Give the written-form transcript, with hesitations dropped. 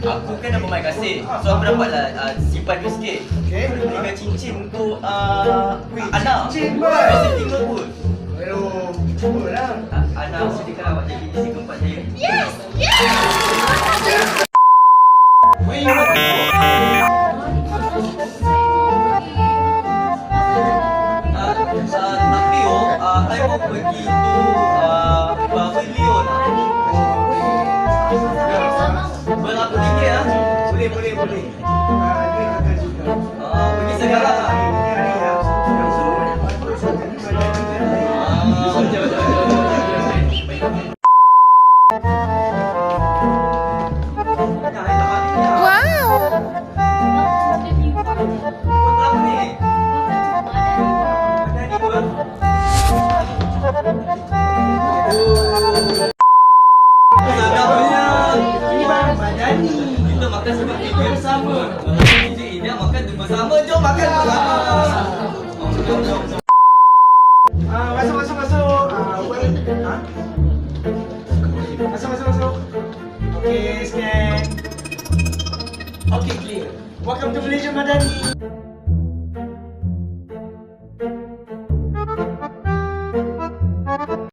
Aku kan dah bermain kasih. So aku dapatlah simpan duit sikit. Okay. Belikan cincin untuk Ana. Cincin, boy. Kau setingga pun. Aduh, cuba lah. Ana sediakan awak jadi isteri keempat saya. Yes! Yes! Where you want to go? Tapi I mau pergi tu Pavilion. Berapa ringgit lah? Boleh. Dia akan juga. Pergi sekarang lah. Kita makan seperti bersama. Dia makan bersama. Jom makan bersama. Masuk. Okay, scan. Okay, clear. Welcome to Malaysia Madani.